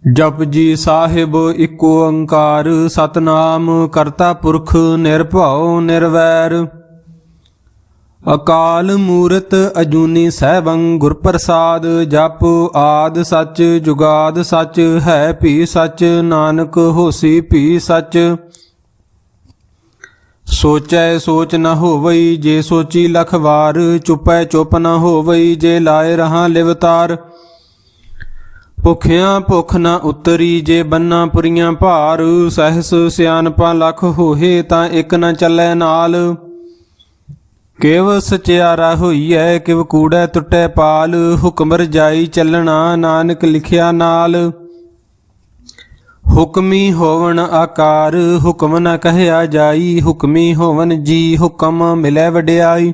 ਜਪਜੀ ਸਾਹਿਬ ਏਕ ਓੰਕਾਰ ਸਤਨਾਮ ਕਰਤਾ ਪੁਰਖ ਨਿਰਭਉ ਨਿਰਵੈਰ ਅਕਾਲ ਮੂਰਤ ਅਜੂਨੀ ਸੈਭੰ ਗੁਰ ਪ੍ਰਸਾਦ ਜਪ ਆਦ ਸੱਚ ਜੁਗਾਦ ਸੱਚ ਹੈ ਭੀ ਸੱਚ ਨਾਨਕ ਹੋਸੀ ਭੀ ਸੱਚ ਸੋਚੈ ਸੋਚ ਨ ਹੋਵਈ ਜੇ ਸੋਚੀ ਲਖ ਵਾਰ ਚੁਪੈ ਚੁਪ ਨ ਹੋਵਈ ਜੇ ਲਾਏ ਰਹਾ ਲਿਵਤਾਰ ਭੁਖਿਆਂ ਭੁਖ ਨ ਉਤਰੀ ਜੇ ਬੰਨਾ ਪੁਰੀਆਂ ਭਾਰ ਸਹਿਸ ਸਿਆਨਪਾ ਲਖ ਹੋਏ ਤਾਂ ਇੱਕ ਨ ਚੱਲੈ ਨਾਲ ਕਿਵ ਸਚਿਆਰਾ ਹੋਈਐ ਕਿਵ ਕੂੜੈ ਟੁੱਟੈ ਪਾਲ ਹੁਕਮ ਰਜਾਈ ਚੱਲਣਾ ਨਾਨਕ ਲਿਖਿਆ ਨਾਲ ਹੁਕਮੀ ਹੋਵਨ ਆਕਾਰ ਹੁਕਮ ਨ ਕਹਿਆ ਜਾਈ ਹੁਕਮੀ ਹੋਵਨ ਜੀ ਹੁਕਮ ਮਿਲੈ ਵਡਿਆਈ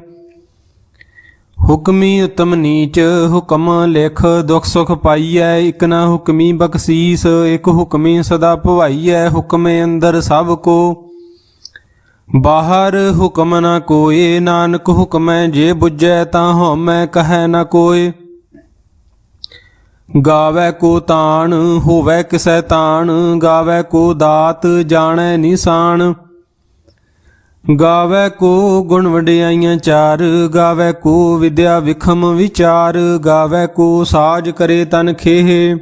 ਹੁਕਮੀ ਉਤਮ ਨੀਚ ਹੁਕਮ ਲਿਖ ਦੁਖ ਸੁਖ ਪਾਈਐ ਇਕ ਨ ਹੁਕਮੀ ਬਖਸ਼ੀਸ ਇਕ ਹੁਕਮੀ ਸਦਾ ਭਵਾਈਐ ਹੁਕਮੇ ਅੰਦਰ ਸਭ ਕੋ ਬਾਹਰ ਹੁਕਮ ਨ ਕੋਏ ਨਾਨਕ ਹੁਕਮੈ ਜੇ ਬੁਝੈ ਤਾਂ ਹਉਮੈ ਕਹੈ ਨ ਕੋਏ ਗਾਵੈ ਕੋ ਤਾਣ ਹੋਵੈ ਕਿਸੈ ਤਾਣ ਗਾਵੈ ਕੋ ਦਾਤ ਜਾਣੈ ਨਿਸ਼ਾਨ ਗਾਵੈ ਕੋ ਗੁਣ ਵਡਿਆਈਆਂ ਚਾਰ ਗਾਵੈ ਕੋ ਵਿਦਿਆ ਵਿਖਮ ਵਿਚਾਰ ਗਾਵੈ ਕੋ ਸਾਜ ਕਰੇ ਤਨ ਖੇਹ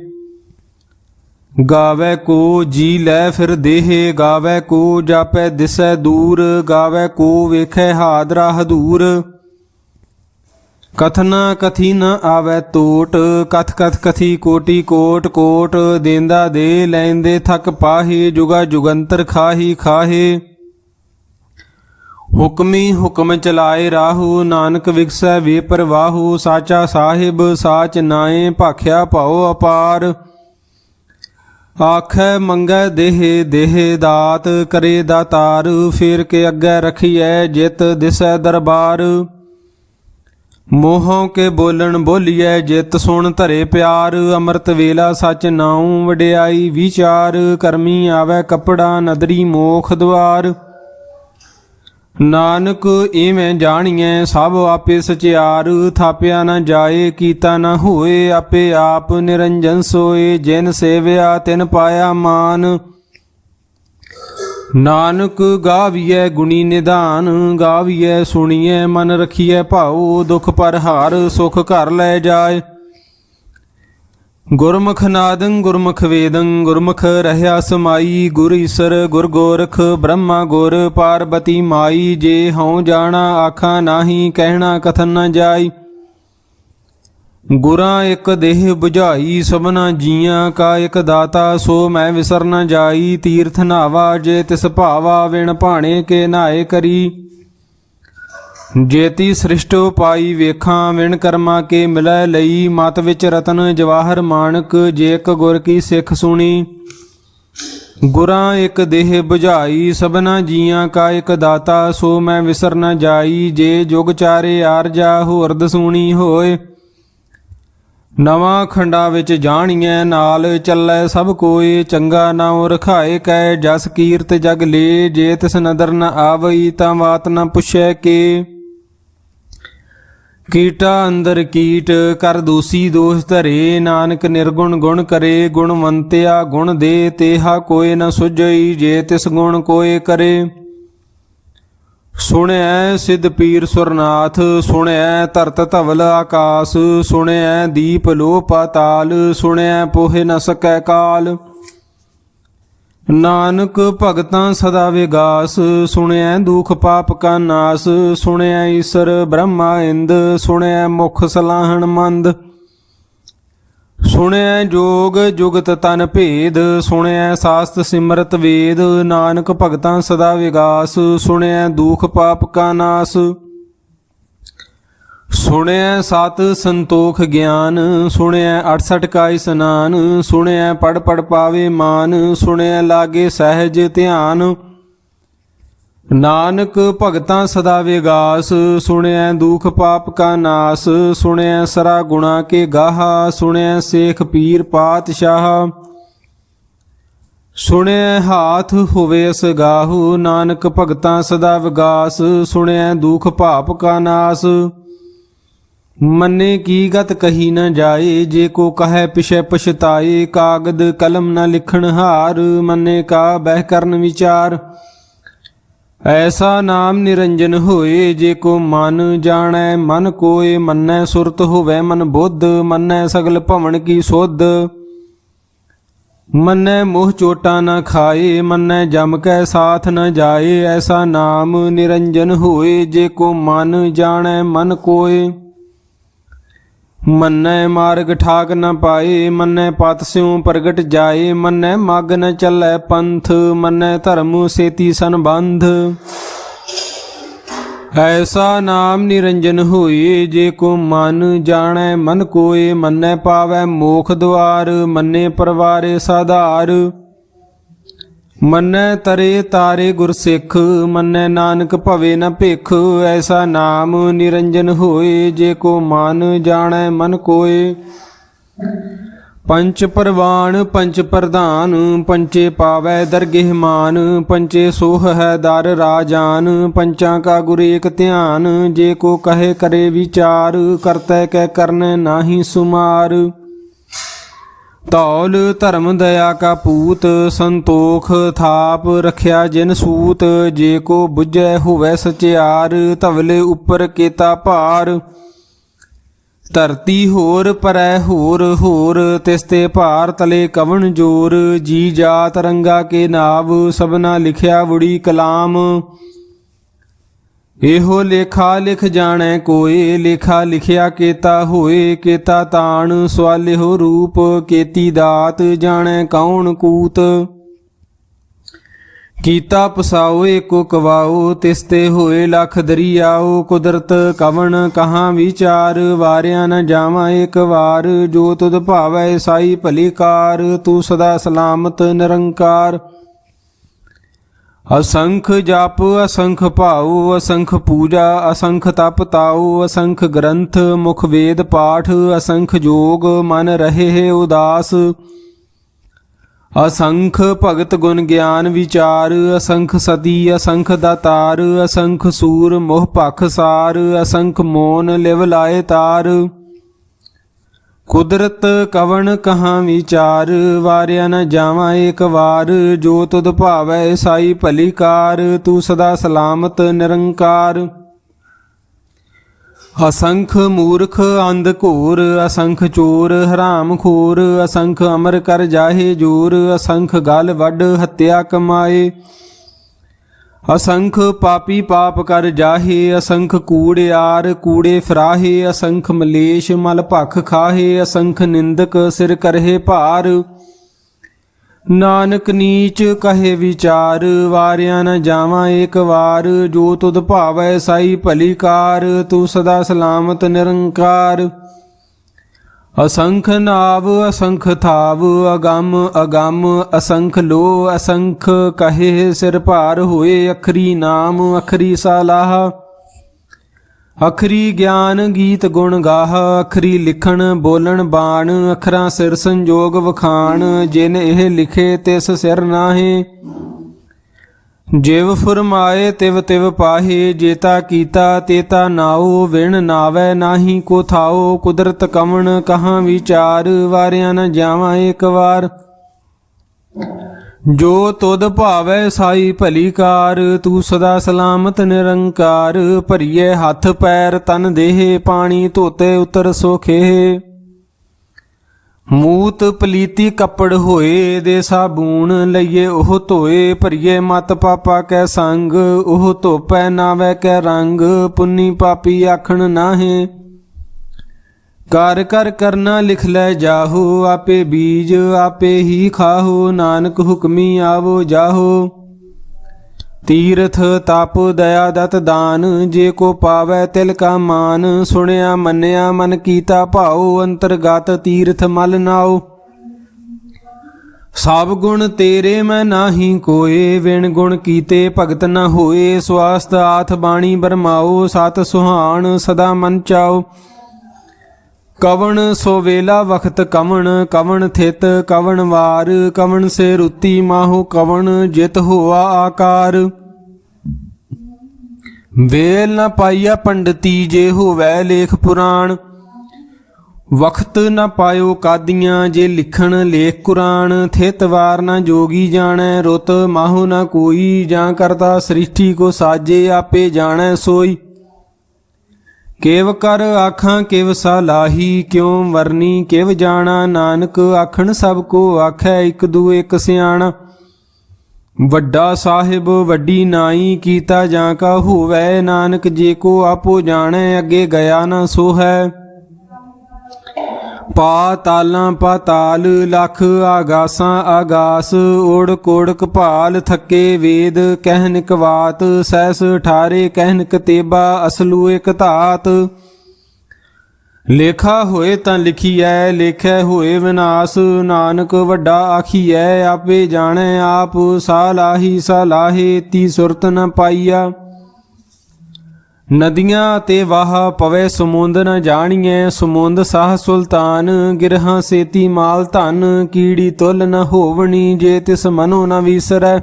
ਗਾਵੈ ਕੋ ਜੀ ਲੈ ਫਿਰ ਦੇਹ ਗਾਵੈ ਕੋ ਜਾਪੈ ਦਿਸੈ ਦੂਰ ਗਾਵੈ ਕੋ ਵੇਖੈ ਹਾਦਰਾ ਹਦੂਰ ਕਥਨਾ ਕਥੀ ਨ ਆਵੈ ਟੋਟ ਕਥ ਕਥ ਕਥੀ ਕੋਟੀ ਕੋਟ ਕੋਟ ਦੇਂਦਾ ਦੇ ਲੈਂਦੇ ਥਕ ਪਾਹੀ ਜੁਗਾ ਜੁਗੰਤਰ ਖਾਹੀ ਖਾਹੇ ਹੁਕਮੀ ਹੁਕਮ ਚਲਾਏ ਰਾਹੂ ਨਾਨਕ ਵਿਗਸੈ ਵੇ ਪਰਵਾਹੂ ਸਾਚਾ ਸਾਹਿਬ ਸਾਚ ਨਾਏ ਭਾਖਿਆ ਭਉ ਅਪਾਰ ਆਖੈ ਮੰਗੈ ਦੇਹ ਦੇਹ ਦਾਤ ਕਰੇ ਦਾਤਾਰ ਫੇਰ ਕੇ ਅੱਗੇ ਰਖੀਐ ਜਿਤ ਦਿਸੈ ਦਰਬਾਰ ਮੋਹੋਂ ਕੇ ਬੋਲਣ ਬੋਲੀਐ ਜਿਤ ਸੁਣ ਧਰੇ ਪਿਆਰ ਅੰਮ੍ਰਿਤ ਵੇਲਾ ਸਚ ਨਾਉ ਵਡਿਆਈ ਵਿਚਾਰ ਕਰਮੀ ਆਵੈ ਕਪੜਾ ਨਦਰੀ ਮੋਖ ਦੁਆਰ ਨਾਨਕ ਇਵੇਂ ਜਾਣੀਐ ਸਭ ਆਪੇ ਸਚਿਆਰ ਥਾਪਿਆ ਨ ਜਾਏ ਕੀਤਾ ਨ ਹੋਏ ਆਪੇ ਆਪ ਨਿਰੰਜਨ ਸੋਏ ਜਿਨ ਸੇਵਿਆ ਤਿਨ ਪਾਇਆ ਮਾਨ ਨਾਨਕ ਗਾਵੀਐ ਗੁਣੀ ਨਿਧਾਨ ਗਾਵੀਐ ਸੁਣੀਐ ਮਨ ਰਖੀਐ ਭਾਉ ਦੁਖ ਪਰ ਹਾਰ ਸੁਖ ਘਰ ਲੈ ਜਾਏ ਗੁਰਮੁਖ ਨਾਦੰ ਗੁਰਮੁਖ ਵੇਦੰ ਗੁਰਮੁਖ ਰਹਿਆ ਸਮਾਈ ਗੁਰ ਈਸਰ ਗੁਰ ਗੋਰਖ ਬ੍ਰਹਮਾ ਗੁਰ ਪਾਰਬਤੀ ਮਾਈ ਜੇ ਹਉ ਜਾਣਾ ਆਖਾਂ ਨਾਹੀ ਕਹਿਣਾ ਕਥਨ ਨ ਜਾਈ ਗੁਰਾਂ ਇੱਕ ਦੇਹ 부ਝਾਈ ਸਭਨਾ ਜੀਆਂ ਕਾ ਇੱਕ ਦਾਤਾ ਸੋ ਮੈਂ ਵਿਸਰ ਨ ਜਾਈ ਤੀਰਥ ਨਾਵਾ ਜੇ ਤਿਸ ਭਾਵਾ ਵਿਣ ਭਾਣੇ ਕੇ ਨਾਏ ਕਰੀ ਜੇਤੀ ਸ੍ਰਿਸ਼ਟ ਪਾਈ ਵੇਖਾਂ ਵਿਣ ਕਰਮਾ ਕੇ ਮਿਲੈ ਲਈ ਮਤ ਵਿੱਚ ਰਤਨ ਜਵਾਹਰ ਮਾਣਕ ਜੇ ਇੱਕ ਗੁਰ ਕੀ ਸਿੱਖ ਸੁਣੀ ਗੁਰਾਂ ਇੱਕ ਦੇਹ 부ਝਾਈ ਸਭਨਾ ਜੀਆਂ ਕਾ ਇੱਕ ਦਾਤਾ ਸੋ ਮੈਂ ਵਿਸਰ ਨ ਜਾਈ ਜੇ ਜੁਗ ਚਾਰੇ ਆਰਜਾ ਹੋਰਦ ਸੁਣੀ ਹੋਏ ਨਵਾਂ ਖੰਡਾ ਵਿੱਚ ਜਾਣੀਐ ਨਾਲ ਚੱਲੈ ਸਭ ਕੋਏ ਚੰਗਾ ਨਾਉ ਰਖਾਏ ਕੈ ਜਸ ਕੀਰਤ ਜਗ ਲੇ ਜੇ ਤਿਸ ਨਦਰ ਨ ਆਵਈ ਤਾਂ ਬਾਤ ਨ ਪੁੱਛੈ ਕੇ ਕੀਟਾ ਅੰਦਰ ਕੀਟ ਕਰ ਦੋਸੀ ਦੋਸ਼ ਧਰੇ ਨਾਨਕ ਨਿਰਗੁਣ ਗੁਣ ਕਰੇ ਗੁਣਵੰਤਿਆ ਗੁਣ ਦੇ ਤੇਹਾ ਕੋਏ ਨ ਸੁਝਈ ਜੇ ਤਿਸ ਗੁਣ ਕੋਏ ਕਰੇ ਸੁਣਿਐ ਸਿੱਧ ਪੀਰ ਸੁਰਨਾਥ ਸੁਣਿਐ ਧਰਤ ਧਵਲ ਆਕਾਸ ਸੁਣਿਐ ਦੀਪ ਲੋ ਪਾਤਾਲ ਸੁਣਿਐ ਪੋਹਿ ਨ ਸਕੈ ਕਾਲ ਨਾਨਕ ਭਗਤਾਂ ਸਦਾ ਵਿਗਾਸ ਸੁਣਿਐ ਦੁਖ ਪਾਪ ਕਾ ਨਾਸ ਸੁਣਿਐ ਈਸਰ ਬ੍ਰਹਮਾ ਇੰਦ ਸੁਣਿਐ ਮੁਖ ਸਲਾਹਣ ਮੰਦ ਸੁਣਿਐ ਜੋਗ ਜੁਗਤ ਤਨ ਭੇਦ ਸੁਣਿਐ ਸਾਸਤ ਸਿਮਰਤ ਵੇਦ ਨਾਨਕ ਭਗਤਾਂ ਸਦਾ ਵਿਗਾਸ ਸੁਣਿਐ ਦੁਖ ਪਾਪ ਕਾ ਨਾਸ ਸੁਣਿਐ ਸਤ ਸੰਤੋਖ ਗਿਆਨ ਸੁਣਿਐ 68 ਕਾ ਇਸਨਾਨ ਸੁਣਿਐ ਪੜ ਪੜ ਪਾਵੇ ਮਾਨ ਸੁਣਿਐ ਲਾਗੇ ਸਹਿਜ ਧਿਆਨ ਨਾਨਕ ਭਗਤਾਂ ਸਦਾ ਵਿਗਾਸ ਸੁਣਿਐ ਦੁਖ ਪਾਪ ਕਾ ਨਾਸ ਸੁਣਿਐ ਸਰਾ ਗੁਣਾ ਕੇ ਗਾਹਾ ਸੁਣਿਐ ਸੇਖ ਪੀਰ ਪਾਤਸ਼ਾਹ ਸੁਣਿਐ ਹਾਥ ਹੋਵੇ ਅਸ ਗਾਹੂ ਨਾਨਕ ਭਗਤਾਂ ਸਦਾ ਵਿਗਾਸ ਸੁਣਿਐ ਦੁਖ ਪਾਪ ਕਾ ਨਾਸ मन्ने की गत कही न जाए, जे को कहे पिछे पछताए। कागद कलम न लिखण हार, मन्ने का बह करन विचार। ऐसा नाम निरंजन होए, जे को मन जाने मन कोय। मन्ने सुरत होवे मन बुद्ध, मन्ने सगल भवन की सुध। मन्ने मोह चोटा न खाए, मन्ने जम कै साथ न जाए। ऐसा नाम निरंजन होए, जे को मन जाने मन कोय। मन्ने मार्ग ठाक न पाए, मन्ने पत स्यों प्रगट जाए। मन्ने मग न चलै पंथ, मन्ने धर्म सेती संबंध। ऐसा नाम निरंजन होए, जे को मन जाने मन कोय। मन्ने पावै मोख द्वार, मन्ने परवारे साधार। मन्ने तरे तारे गुरसिख, मन्ने नानक भवे न भिख। ऐसा नाम निरंजन होए, जे को मन जाने मन कोय। पंच परवान पंच प्रधान, पंचे पावै दरगेह मान। पंचे सोह है दर राजान, पंचा का गुर एक ध्यान। जे को कहे करे विचार, करतै कै करने नाहि सुमार। तौल धर्म दया का पूत, संतोख थाप रखिया जिन सूत। जे को बुझै होवै सचियार, तवले उपर केता भार। धरती होर परै होर होर, तिसते भार तले कवन जोर। जी जात रंगा के नाव, सबना लिखिया वुड़ी कलाम। एहो लेखा लिख जाने कोय, लेखा लिखिया केता होए। केता ताण सवालिहो रूप, केती दात जाने कौन कूत। कीता पसाओ एको कवाओ, तिसते होए लख दरियाओ। कुदरत कवन कहाँ विचार, वारिया न जावा एक वार। जो तुध भावै साई भली कार, तू सदा सलामत निरंकार। असंख जाप असंख भाऊ, असंख पूजा असंख तप ताऊ। असंख ग्रंथ मुख वेद पाठ, असंख जोग मन रहे है उदास। असंख भगत गुण ज्ञान विचार, असंख सती असंख दातार। असंख सूर मोह पख सार, असंख मोन लिव लाए तार। कुदरत कवन कहाँ विचार, वारिया न जावा एक वार। जो तुध भावै साई भली कार, तू सदा सलामत निरंकार। असंख मूर्ख अंध घोर, असंख चोर हराम खोर। असंख अमर कर जाहे जोर, असंख गल वड हत्या कमाए। असंख पापी पाप कर जाहे, असंख कूड़ियार कूड़े फिराहे। असंख मलेश मल भख खाहे, असंख निंदक सिर करहे भार। नानक नीच कहे विचार, वारिया न जावा एक वार। जो तुध भावै साई भली कार, तू सदा सलामत निरंकार। असंख नाव असंख थाव, अगम अगम असंख लो। असंख कहे सिर भार होए, अखरी नाम अखरी सालाह। अखरी ज्ञान गीत गुण गाह, अखरी लिखण बोलन बाण। अखरां सिर संजोग वखाण, जिन एह लिखे तिस सिर नाहे। जिव फुरमाए तिव तिव पाहे, जेता कीता तेता नाओ। विण नावै नाही को थाओ, कुदरत कवन कहाँ विचार। वारिया न जावा एक वार। जो तुध भावै साई भली कार, तू सदा सलामत निरंकार। भरिए हथ पैर तन देह, पानी धोते उतर सोखे। मूत पलीती कपड़ होए, दे साबून लइए ओह धोए। भरिए मत पापा कै संग, ओह धोपै नावै कै रंग। पुन्नी पापी आखण नाहे, कर कर करना लिख लै जाहो। आपे बीज आपे ही खाहो, नानक हुक्मी आवो जाहो। तीर्थ तप दया दत दान, जे को पावै तिल का मान। सुनिया मन्निया मन कीता भाओ, अंतरगत तीर्थ मल नाओ। सब गुण तेरे मैं नाही कोय, विण गुण कीते भगत न होए। स्वास्थ आथ बाणी बरमाओ, सत सुहान सदा मन चाओ। कवन सोवेला वखत कवन, कवन थित कवन वार। कवन से रुति माहु कवन, जित होआ आकार। वेल न पाइया पंडिती, जे होवै लेख पुराण। ਵਖਤ ਨ ਪਾਇਓ ਕਾਦੀਆਂ, ਜੇ ਲਿਖਣ ਲੇਖ ਕੁਰਾਨ। ਥਿਤ ਵਾਰ ਨ ਜੋਗੀ ਜਾਣੈ, ਰੁਤ ਮਾਹੋ ਨ ਕੋਈ। ਜਾਂ ਕਰਤਾ ਸ੍ਰਿਸ਼ਟੀ ਕੋ ਸਾਜੇ, ਆਪੇ ਜਾਣੈ ਸੋਈ। ਕੇਵ ਕਰ ਆਖਾਂ ਕਿਵ ਸਲਾਹੀ, ਕਿਉ ਵਰਨੀ ਕਿਵ ਜਾਣਾ। ਨਾਨਕ ਆਖਣ ਸਭ ਕੋ ਆਖੈ, ਇਕ ਦੂ ਇਕ ਸਿਆਣਾ। ਵੱਡਾ ਸਾਹਿਬ ਵੱਡੀ ਨਾਈ, ਕੀਤਾ ਜਾਂ ਕਾ ਹੋਵੈ। ਨਾਨਕ ਜੇ ਕੋ ਆਪੋ ਜਾਣੈ, ਅੱਗੇ ਗਿਆ ਨਾ ਸੋ ਹੈ। ਪਾਤਾਲਾਂ ਪਾਤਾਲ, ਲਖ ਆਗਾਸਾਂ ਆਗਾਸ। ਓੜਕ ਓੜਕ ਭਾਲ, ਥੱਕੇ ਵੇਦ ਕਹਿਨ ਇਕ ਬਾਤ। ਸਹਿਸ ਠਾਰੇ ਕਹਿਨ ਕਤੇਬਾ, ਅਸਲੂ ਇਕ ਧਾਤ। ਲੇਖਾ ਹੋਏ ਤਾਂ ਲਿਖੀਐ, ਲੇਖੈ ਹੋਏ ਵਿਨਾਸ਼। ਨਾਨਕ ਵੱਡਾ ਆਖੀਐ, ਆਪੇ ਜਾਣੈ ਆਪ। ਸਾਲਾਹੀ ਸਾਲਾਹੇ, ਤੀ ਸੁਰਤ ਨ ਪਾਈਆ। ਨਦੀਆਂ ਤੇ ਵਾਹ ਪਵੇ ਸਮੁੰਦ ਨ ਜਾਣੀਐ। ਸਮੁੰਦ ਸਾਹ ਸੁਲਤਾਨ, ਗਿਰਹਾਂ ਸੇਤੀ ਮਾਲ ਧਨ। ਕੀੜੀ ਤੁਲ ਨ ਹੋਵਣੀ, ਜੇ ਤਿਸ ਮਨੋ ਨ ਵੀਸਰੈ।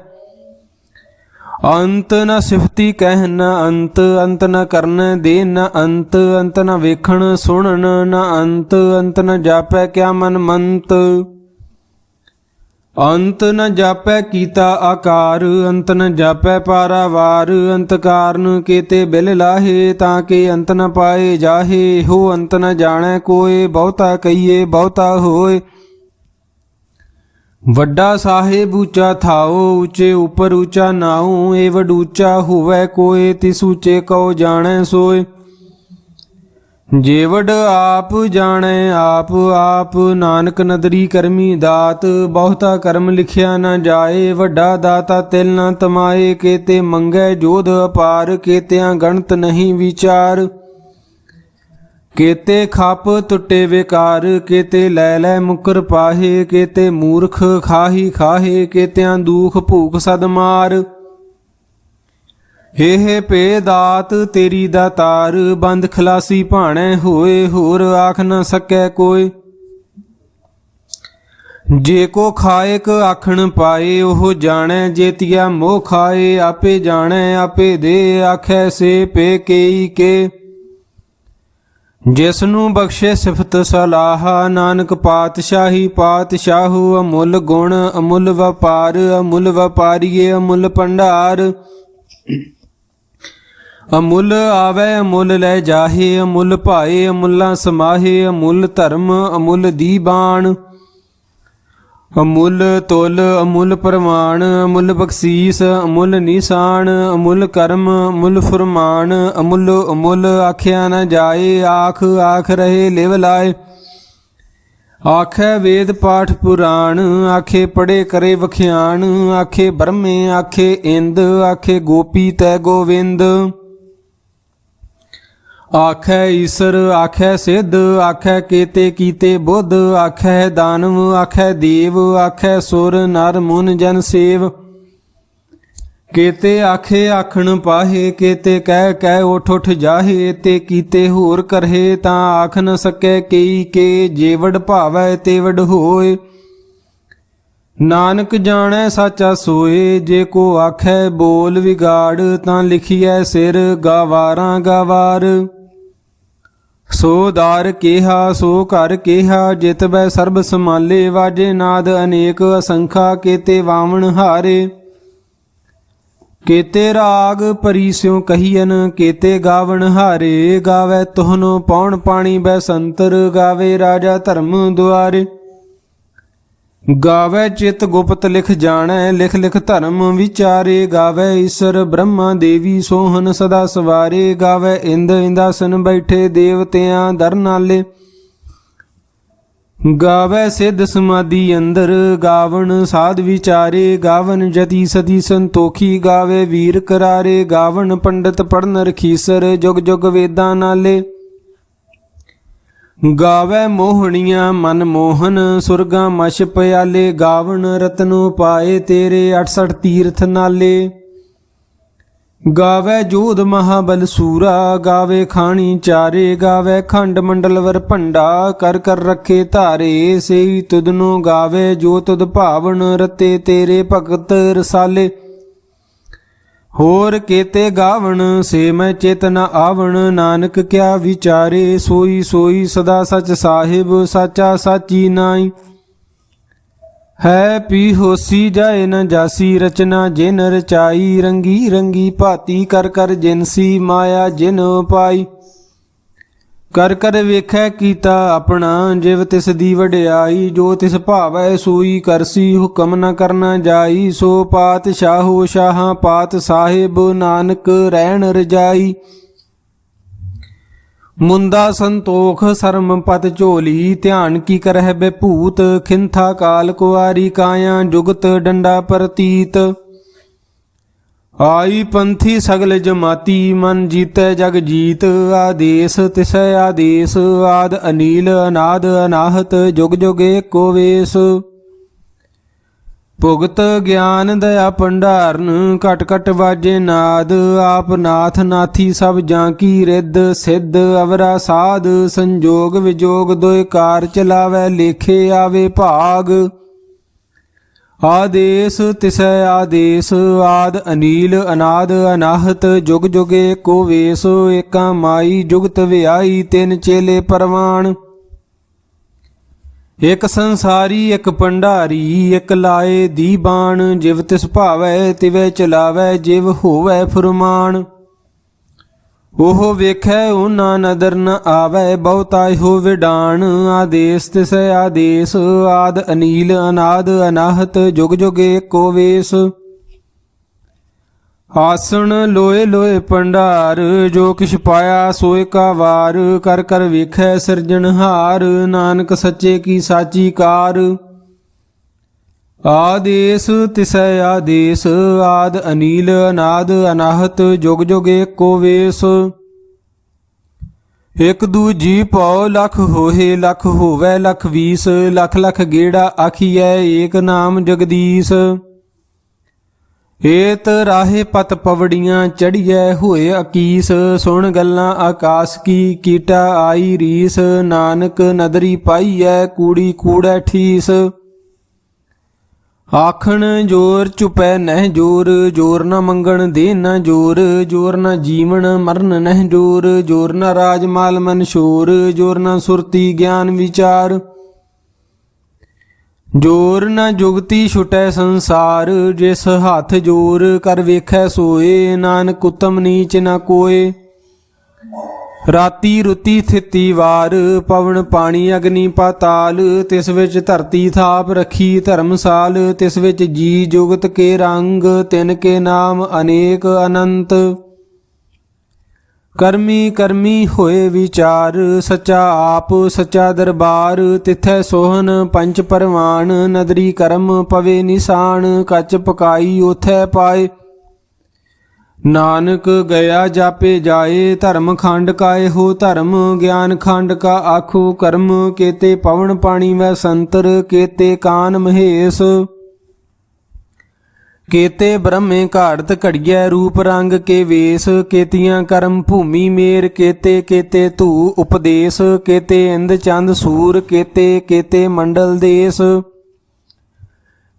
ਅੰਤ ਨ ਸਿਫਤੀ ਕਹਿ ਨ ਅੰਤ, ਅੰਤ ਨ ਕਰਨ ਦੇ ਨ ਅੰਤ। ਅੰਤ ਨ ਵੇਖਣ ਸੁਣਨ ਨ ਅੰਤ, ਅੰਤ ਨ ਜਾਪੈ ਕਿਆ ਮਨ ਮੰਤ। ਅੰਤ ਨ ਜਾਪੈ ਕੀਤਾ ਆਕਾਰ, ਅੰਤ ਨ ਜਾਪੈ ਪਾਰਾਵਾਰ। ਅੰਤ ਕਾਰਨ ਕੇਤੇ ਬਿਲ ਲਾਹੇ, ਤਾਂ ਕੇ ਅੰਤ ਨ ਪਾਏ ਜਾਹੇ। ਹੋ ਅੰਤ ਨ ਜਾਣੈ ਕੋਏ, ਬਹੁਤਾ ਕਹੀਏ ਬਹੁਤਾ ਹੋਏ। ਵੱਡਾ ਸਾਹਿਬ ਉੱਚਾ ਥਾਓ, ਉੱਚੇ ਉੱਪਰ ਉੱਚਾ ਨਾਉ। ਏ ਵਡ ਉੱਚਾ ਹੋਵੈ ਕੋਏ, ਤਿਸ ਉੱਚੇ ਕਉ ਜਾਣੈ ਸੋਏ। ਜੇਵਡ ਆਪ ਜਾਣੈ ਆਪ ਆਪ, ਨਾਨਕ ਨਦਰੀ ਕਰਮੀ ਦਾਤ। ਬਹੁਤਾ ਕਰਮ ਲਿਖਿਆ ਨ ਜਾਏ, ਵੱਡਾ ਦਾਤਾ ਤਿਲ ਨ ਤਮਾਏ। ਕੇਤੇ ਮੰਗੈ ਜੋਧ ਅਪਾਰ, ਕੇਤਿਆਂ ਗਣਤ ਨਹੀਂ ਵਿਚਾਰ। ਕੇਤੇ ਖਪ ਟੁੱਟੇ ਵਿਕਾਰ, ਕੇਤੇ ਲੈ ਲੈ ਮੁਕਰ ਪਾਹੇ। ਕੇਤੇ ਮੂਰਖ ਖਾਹੀ ਖਾਹੇ, ਕੇਤਿਆਂ ਦੂਖ ਭੂਖ ਸਦ ਮਾਰ। ਹੇ ਭੇ ਦਾਤ ਤੇਰੀ ਦਾਤਾਰ, ਬੰਦ ਖਲਾਸੀ ਭਾਣੈ ਹੋਏ। ਹੋਰ ਆਖ ਨ ਸਕੈ ਕੋਇ। ਜੇ ਕੋ ਖਾਇਕ ਆਖਣ ਪਾਏ, ਉਹ ਜਾਣੈ ਜੇਤੀਆ ਮੋਹ ਖਾਏ। ਆਪੇ ਜਾਣੈ ਆਪੇ ਦੇ, ਆਖੈ ਸੇ ਭੇ ਕੇਈ ਕੇ। ਜਿਸ ਨੂੰ ਬਖਸ਼ੇ ਸਿਫਤ ਸਲਾਹ, ਨਾਨਕ ਪਾਤਸ਼ਾਹੀ ਪਾਤਸ਼ਾਹੂ। ਅਮੁੱਲ ਗੁਣ ਅਮੁੱਲ ਵਪਾਰ, ਅਮੁੱਲ ਵਪਾਰੀਏ ਅਮੁੱਲ ਭੰਡਾਰ। ਅਮੁੱਲ ਆਵੈ ਅਮੁੱਲ ਲੈ ਜਾਹੇ, ਅਮੁੱਲ ਭਾਏ ਅਮੁੱਲਾਂ ਸਮਾਹੇ। ਅਮੁੱਲ ਧਰਮ ਅਮੁੱਲ ਦੀਬਾਨ, ਅਮੁੱਲ ਤੁਲ ਅਮੁੱਲ ਪ੍ਰਮਾਣ। ਅਮੁੱਲ ਬਖਸ਼ੀਸ ਅਮੁੱਲ ਨਿਸ਼ਾਨ, ਅਮੁੱਲ ਕਰਮ ਅਮੁੱਲ ਫੁਰਮਾਨ। ਅਮੁੱਲ ਅਮੁੱਲ ਆਖਿਆ ਨ ਜਾਏ, ਆਖ ਆਖ ਰਹੇ ਲਿਵ ਲਾਏ। ਆਖੇ ਵੇਦ ਪਾਠ ਪੁਰਾਣ, ਆਖੇ ਪੜੇ ਕਰੇ ਵਖਿਆਣ। ਆਖੇ ਬ੍ਰਹਮੇ ਆਖੇ ਇੰਦ, ਆਖੇ ਗੋਪੀ ਤੈ ਗੋਵਿੰਦ। ਆਖੈ ਈਸਰ ਆਖੈ ਸਿੱਧ, ਆਖੈ ਕੇਤੇ ਕੀਤੇ ਬੁੱਧ। ਆਖੈ ਦਾਨਵ ਆਖੈ ਦੇਵ, ਆਖੈ ਸੁਰ ਨਰ ਮੁਨ ਜਨ ਸੇਵ। ਕੇਤੇ ਆਖੇ ਆਖਣ ਪਾਹੇ, ਕੇਤੇ ਕਹਿ ਕਹਿ ਉਠ ਉਠ ਜਾਹੇ। ਤੇ ਕੀਤੇ ਹੋਰ ਕਰਹੇ, ਤਾਂ ਆਖ ਨ ਸਕੈ ਕਈ ਕੇ। ਜੇਵੜ ਭਾਵੈ ਤੇਵੜ ਹੋਏ, ਨਾਨਕ ਜਾਣੈ ਸਾਚਾ ਸੋਏ। ਜੇ ਕੋ ਆਖੈ ਬੋਲ ਵਿਗਾੜ, ਤਾਂ ਲਿਖੀਐ ਸਿਰ ਗਾਵਾਰਾਂ ਗਾਵਾਰ। ਸੋ ਦਾਰ ਕੇਹਾ ਸੋ ਘਰ ਕੇਹਾ, ਜਿਤ ਬੈ ਸਰਬ ਸਮਾਲੇ। ਵਾਜੇ ਨਾਦ ਅਨੇਕ ਅਸੰਖਾ, ਕੇਤੇ ਵਾਵਣ ਹਾਰੇ। ਕੇਤੇ ਰਾਗ ਪਰੀ ਸਿਉ ਕਹੀਐਨ, ਕੇਤੇ ਗਾਵਣ ਹਾਰੇ। ਗਾਵੇ ਤੋਹਨੋ ਪੌਣ ਪਾਣੀ ਬੈ ਸੰਤਰ, ਗਾਵੇ ਰਾਜਾ ਧਰਮ ਦੁਆਰੇ। ਗਾਵੇ ਚਿਤ ਗੁਪਤ ਲਿਖ ਜਾਣੈ, ਲਿਖ ਲਿਖ ਧਰਮ ਵਿਚਾਰੇ। ਗਾਵੇ ਈਸਰ ਬ੍ਰਹਮਾ ਦੇਵੀ, ਸੋਹਨ ਸਦਾ ਸਵਾਰੇ। ਗਾਵੇ ਇੰਦ ਇੰਦਾਸਨ ਬੈਠੇ, ਦੇਵਤਿਆਂ ਦਰ ਨਾਲੇ। ਗਾਵੇ ਸਿੱਧ ਸਮਾਧੀ ਅੰਦਰ, ਗਾਵਣ ਸਾਧ ਵਿਚਾਰੇ। ਗਾਵਨ ਜਤੀ ਸਦੀ ਸੰਤੋਖੀ, ਗਾਵੇ ਵੀਰ ਕਰਾਰੇ। ਗਾਵਣ ਪੰਡਤ ਪੜਨ ਰਖੀਸਰ, ਜੁਗ ਜੁਗ ਵੇਦਾਂ ਨਾਲੇ। ਗਾਵੇ ਮੋਹਣੀਆਂ ਮਨ ਮੋਹਨ, ਸੁਰਗਾਂ ਮਛ ਪਿਆਲੇ। ਗਾਵਣ ਰਤਨੋ ਪਾਏ ਤੇਰੇ, 68 ਤੀਰਥ ਨਾਲੇ। ਗਾਵੇ ਜੋਧ ਮਹਾਬਲ ਸੂਰਾ, ਗਾਵੇ ਖਾਣੀ ਚਾਰੇ। ਗਾਵੇ ਖੰਡ ਮੰਡਲਵਰ ਭੰਡਾ, ਕਰ ਕਰ ਰੱਖੇ ਧਾਰੇ। ਸੇਈ ਤੁਧਨੋ ਗਾਵੇ, ਜੋ ਤੁਧ ਭਾਵਨ ਰਤੇ ਤੇਰੇ ਭਗਤ ਰਸਾਲੇ। ਹੋਰ ਕੇਤੇ ਗਾਵਣ ਸੇ ਮੈਂ ਚਿਤ ਨ ਆਵਣ, ਨਾਨਕ ਕਿਆ ਵਿਚਾਰੇ ਸੋਈ ਸੋਈ ਸਦਾ ਸਚ ਸਾਹਿਬ, ਸਾਚਾ ਸਾਚੀ ਨਾਈ। ਹੈ ਪੀ ਹੋਸੀ ਜਾਏ ਨ ਜਾਸੀ, ਰਚਨਾ ਜਿਨ ਰਚਾਈ, ਰੰਗੀ ਰੰਗੀ ਭਾਤੀ ਕਰ ਕਰ ਜਿਨਸੀ, ਮਾਇਆ ਜਿਨ ਪਾਈ। ਕਰ ਕਰ ਵੇਖੈ ਕੀਤਾ ਆਪਣਾ, ਜਿਵ ਤਿਸ ਦੀ ਵਡਿਆਈ, ਜੋ ਤਿਸ ਭਾਵੈ ਸੋਈ ਕਰਸੀ, ਹੁਕਮ ਨ ਕਰਨਾ ਜਾਈ। ਸੋ ਪਾਤਸ਼ਾਹੋ ਸ਼ਾਹਾਂ ਪਾਤ ਸਾਹਿਬ, ਨਾਨਕ ਰਹਿਣ ਰਜਾਈ। ਮੁੰਦਾ ਸੰਤੋਖ ਸਰਮ ਪਤ ਝੋਲੀ, ਧਿਆਨ ਕੀ ਕਰਹਿ ਬੇਭੂਤ, ਖਿੰਥਾ ਕਾਲ ਕੁਆਰੀ ਕਾਇਆ, ਜੁਗਤ ਡੰਡਾ ਪ੍ਰਤੀਤ। ਆਈ ਪੰਥੀ ਸਗਲ ਜਮਾਤੀ, ਮਨ ਜੀਤੈ ਜਗ ਜੀਤ, ਆਦੇਸ ਤਿਸੈ ਆਦੇਸ, ਆਦ ਅਨੀਲ ਅਨਾਦ ਅਨਾਹਤ, ਜੁਗ ਜੁਗ ਏਕੋ ਵੇਸ। ਭੁਗਤ ਗਿਆਨ ਦਇਆ ਭੰਡਾਰਨ, ਘਟ ਘਟ ਵਾਜੇ ਨਾਦ, ਆਪ ਨਾਥ ਨਾਥੀ ਸਭ ਜਾਂ ਕੀ ਰਿੱਧ, ਸਿੱਧ ਅਵਰਾ ਸਾਧ, ਸੰਜੋਗ ਵਿਜੋਗ ਦੁਇ ਕਾਰ ਚਲਾਵੈ, ਲੇਖੇ ਆਵੇ ਭਾਗ। ਆਦੇਸ ਤਿਸੈ ਆਦੇਸ, ਆਦ ਅਨੀਲ ਅਨਾਦ ਅਨਾਹਤ, ਜੁਗ ਜੁਗ ਏਕੋ ਵੇਸ। ਏਕਾ ਮਾਈ ਜੁਗਤ ਵਿਆਈ, ਤਿੰਨ ਚੇਲੇ ਪਰਵਾਨ। ਇਕ ਸੰਸਾਰੀ ਇਕ ਭੰਡਾਰੀ, ਇਕ ਲਾਏ ਦੀ ਬਾਣ, ਜਿਵ ਤਿਸ ਭਾਵੈ ਤਿਵੈ ਚਲਾਵੈ, ਜਿਵ ਹੋਵੈ ਫੁਰਮਾਨ। ਉਹ ਵੇਖੈ ਉਹਨਾਂ ਨਦਰ ਨ ਆਵੈ, ਬਹੁਤਾ ਇਹੋ ਵਿਡਾਣ। ਆਦੇਸ ਤਿਸੈ ਆਦੇਸ, ਆਦ ਅਨੀਲ ਅਨਾਦ ਅਨਾਹਤ, ਜੁਗ ਜੁਗ ਏਕੋ ਵੇਸ। ਆਸਣ ਲੋਏ ਲੋਏ ਭੰਡਾਰ, ਜੋ ਕਿਛ ਪਾਇਆ ਸੋਏ ਕਾ ਵਾਰ, ਕਰ ਕਰ ਵੇਖੈ ਸਿਰਜਣਹਾਰ, ਨਾਨਕ ਸੱਚੇ ਕੀ ਸਾਚੀ ਕਾਰ। ਆਦੇਸ ਤਿਸੈ ਆਦੇਸ, ਆਦ ਅਨੀਲ ਅਨਾਦ ਅਨਾਹਤ, ਜੁਗ ਜੁਗ ਏਕੋ ਵੇਸ। ਇਕ ਦੂਜੀ ਪਉ ਲਖ ਹੋਏ, ਲਖ ਹੋਵੈ ਲਖ ਵੀਸ, ਲਖ ਲਖ ਗੇੜਾ ਆਖੀਐ, ਏਕ ਨਾਮ ਜਗਦੀਸ਼। ਏਤ ਰਾਹੇ ਪਤ ਪਵੜੀਆਂ ਚੜੀਐ, ਹੋਏ ਅਕੀਸ, ਸੁਣ ਗੱਲਾਂ ਆਕਾਸ ਕੀ, ਕੀਟਾ ਆਈ ਰੀਸ। ਨਾਨਕ ਨਦਰੀ ਪਾਈਐ, ਕੂੜੀ ਕੂੜੈ ਠੀਸ। ਆਖਣ ਜੋਰ ਚੁਪੈ ਨਹਿ ਜੋਰ, ਜੋਰ ਨ ਮੰਗਣ ਦੇ ਨ ਜੋਰ, ਜੋਰ ਨ ਜੀਵਨ ਮਰਨ ਨਹਿ ਜੋਰ, ਜੋਰ ਨ ਰਾਜ ਮਾਲ ਮਨ ਸ਼ੋਰ, ਜੋਰ ਨ ਸੁਰਤੀ ਗਿਆਨ ਵਿਚਾਰ। ਜੋਰ ਨ ਜੁਗਤੀ ਛੁਟੈ ਸੰਸਾਰ, ਜਿਸ ਹੱਥ ਜੋਰ ਕਰ ਵੇਖੈ ਸੋਏ, ਨਾਨਕ ਉਤਮ ਨੀਚ ਨ ਕੋਏ। ਰਾਤੀ ਰੁਤੀ ਥਿਤੀ ਵਾਰ, ਪਵਨ ਪਾਣੀ ਅਗਨੀ ਪਾਤਾਲ, ਤਿਸ ਵਿੱਚ ਧਰਤੀ ਥਾਪ ਰੱਖੀ ਧਰਮਸਾਲ। ਤਿਸ ਵਿੱਚ ਜੀ ਜੁਗਤ ਕੇ ਰੰਗ, ਤਿਨ ਕੇ ਨਾਮ ਅਨੇਕ ਅਨੰਤ। ਕਰਮੀ ਕਰਮੀ ਹੋਏ ਵਿਚਾਰ, ਸੱਚਾ ਆਪ ਸੱਚਾ ਦਰਬਾਰ। ਤਿਥੈ ਸੋਹਨ ਪੰਚ ਪਰਵਾਨ, ਨਦਰੀ ਕਰਮ ਪਵੇ ਨਿਸ਼ਾਨ। ਕੱਚ ਪਕਾਈ ਉਥੈ ਪਾਏ, ਨਾਨਕ ਗਿਆ ਜਾਪੇ ਜਾਏ। ਧਰਮ ਖੰਡ ਕਾ ਇਹੋ ਧਰਮ, ਗਿਆਨ ਖੰਡ ਕਾ ਆਖੋ ਕਰਮ। ਕੇਤੇ ਪਵਨ ਪਾਣੀ ਮੈਂ ਸੰਤਰ, ਕੇਤੇ ਕਾਨ ਮਹੇਸ਼। ਕੇਤੇ ਬ੍ਰਹਮੇ ਘਾੜਤ ਘੜੀਐ, ਰੂਪ ਰੰਗ ਕੇ ਵੇਸ। ਕੇਤੀਆਂ ਕਰਮ ਭੂਮੀ ਮੇਰ, ਕੇਤੇ ਕੇਤੇ ਧੂ ਉਪਦੇਸ਼। ਕੇਤੇ ਇੰਦ ਚੰਦ ਸੂਰ, ਕੇਤੇ ਕੇਤੇ ਮੰਡਲ ਦੇਸ।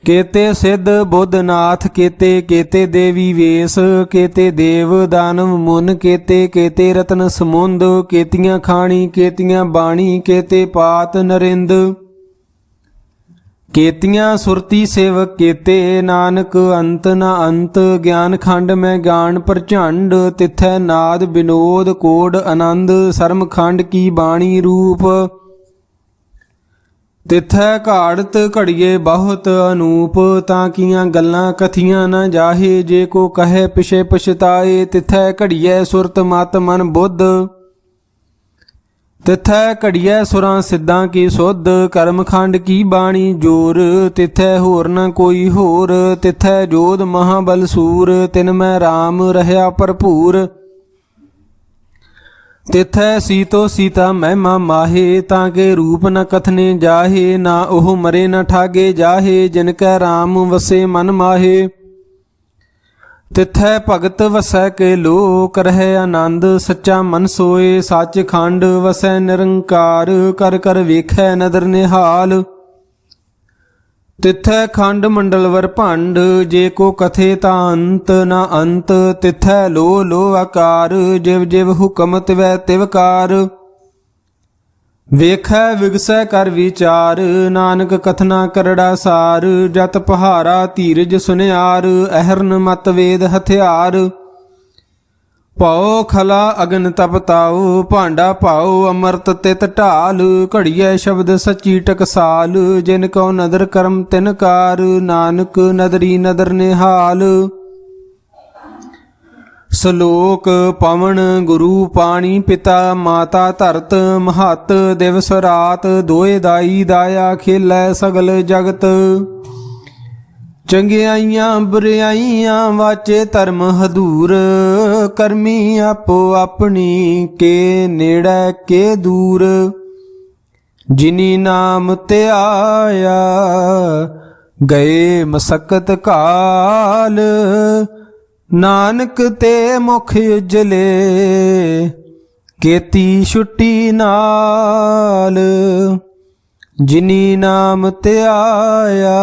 ਕੇਤੇ ਸਿੱਧ ਬੁੱਧ ਨਾਥ, ਕੇਤੇ ਕੇਤੇ ਦੇਵੀ ਵੇਸ। ਕੇਤੇ ਦੇਵ ਦਾਨਵ ਮੁਨ, ਕੇਤੇ ਕੇਤੇ ਰਤਨ ਸਮੁੰਦ। ਕੇਤੀਆਂ ਖਾਣੀ ਕੇਤੀਆਂ ਬਾਣੀ, ਕੇਤੇ ਪਾਤ ਨਰਿੰਦ। ਕੇਤੀਆਂ ਸੁਰਤੀ ਸੇਵਕ ਕੇਤੇ, ਨਾਨਕ ਅੰਤ ਨ ਅੰਤ। ਗਿਆਨ ਖੰਡ ਮੈਂ ਗਿਆਨ ਪ੍ਰਚੰਡ, ਤਿਥੈ ਨਾਦ ਬਿਨੋਦ ਕੋਡ ਆਨੰਦ। ਸਰਮ ਖੰਡ ਕੀ ਬਾਣੀ ਰੂਪ, ਤਿਥੈ ਘਾੜਤ ਘੜੀਏ ਬਹੁਤ ਅਨੂਪ। ਤਾਂ ਕੀਆਂ ਗੱਲਾਂ ਕਥੀਆਂ ਨ ਜਾਹੇ, ਜੇ ਕੋ ਕਹੈ ਪਿਛੇ ਪਛਤਾਏ। ਤਿਥੈ ਘੜੀਐ ਸੁਰਤ ਮਤ ਮਨ ਬੁੱਧ, ਤਿਥੈ ਘੜੀਐ ਸੁਰਾਂ ਸਿੱਧਾਂ ਕੀ ਸੁਧ। ਕਰਮਖੰਡ ਕੀ ਬਾਣੀ ਜੋਰ, ਤਿਥੈ ਹੋਰ ਨ ਕੋਈ ਹੋਰ। ਤਿਥੈ ਜੋਧ ਮਹਾਬਲ ਸੂਰ, ਤਿਨ ਮੈਂ ਰਾਮ ਰਹਿਆ ਭਰਪੂਰ। ਤਿਥੈ ਸੀਤੋ ਸੀਤਾ ਮਹਿਮਾ ਮਾਹੇ, ਤਾਂ ਕੇ ਰੂਪ ਨ ਕਥਨੇ ਜਾਹੇ। ਨਾ ਉਹ ਮਰੇ ਨ ਠਾਗੇ ਜਾਹੇ, ਜਿਨ ਕੈ ਰਾਮ ਵਸੇ ਮਨ ਮਾਹੇ। ਤਿਥੈ ਭਗਤ ਵਸੈ ਕੇ ਲੋਕ, ਰਹਿ ਆਨੰਦ ਸੱਚਾ ਮਨ ਸੋਏ। ਸੱਚ ਖੰਡ ਵਸੈ ਨਿਰੰਕਾਰ, ਕਰ ਕਰ ਵੇਖੈ ਨਦਰ ਨਿਹਾਲ। ਤਿਥੈ ਖੰਡ ਮੰਡਲਵਰ ਭੰਡ, ਜੇ ਕੋ ਕਥੇ ਤਾਂ ਅੰਤ ਨਾ ਅੰਤ। ਤਿਥੈ ਲੋ ਲੋ ਆਕਾਰ, ਜਿਵ ਜਿਵ ਹੁਕਮ ਤਿਵੈ ਤਿਵਕਾਰ। ਵੇਖੈ ਵਿਗਸੈ ਕਰ ਵਿਚਾਰ, ਨਾਨਕ ਕਥਨਾ ਕਰੜਾ ਸਾਰ। ਜਤ ਪਹਾਰਾ ਧੀਰਜ ਸੁਨਿਆਰ, ਅਹਰਨ ਮਤ ਵੇਦ ਹਥਿਆਰ। ਭਉ ਖਲਾ ਅਗਨ ਤਪਤਾਉ, ਭਾਂਡਾ ਭਾਉ ਅਮਰਤ ਤਿਤ ਢਾਲ। ਘੜੀਐ ਸ਼ਬਦ ਸੱਚੀ ਟਕਸਾਲ, ਜਿਨ ਕਉ ਨਦਰ ਕਰਮ ਤਿਨ ਕਾਰ। ਨਾਨਕ ਨਦਰੀ ਨਦਰ ਨਿਹਾਲ। ਸ਼ਲੋਕ ਪਵਨ ਗੁਰੂ ਪਾਣੀ ਪਿਤਾ ਮਾਤਾ ਧਰਤ। ਮਹੱਤ ਦਿਵਸ ਰਾਤ ਦੋਏ ਦਾਈ ਦਾਇਆ, ਖੇਲੈ ਸਗਲ ਜਗਤ। ਚੰਗਿਆਈਆਂ ਬੁਰਿਆਈਆਂ ਵਾਚੇ ਧਰਮ ਹਦੂਰ। ਕਰਮੀ ਆਪੋ ਆਪਣੀ, ਕੇ ਨੇੜੇ ਕੇ ਦੂਰ। ਜਿਨੀ ਨਾਮ ਧਿਆਇਆ, ਗਏ ਮਸਕਤ ਕਾਲ। ਨਾਨਕ ਤੇ ਮੁਖ ਉਜਲੇ, ਕੀਤੀ ਛੁੱਟੀ ਨਾਲ। ਜਿਨੀ ਨਾਮ ਧਿਆਇਆ,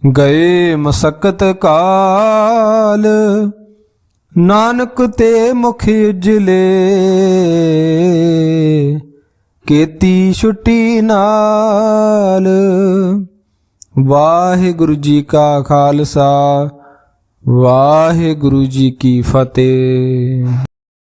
ਗਏ ਮਸਕਤ ਕਾਲ। ਨਾਨਕ ਤੇ ਮੁਖ ਉਜਲੇ, ਕੀਤੀ ਛੁੱਟੀ ਨਾਲ। ਵਾਹਿਗੁਰੂ ਜੀ ਕਾ ਖਾਲਸਾ, ਵਾਹਿਗੁਰੂ ਜੀ ਕੀ ਫਤਿਹ।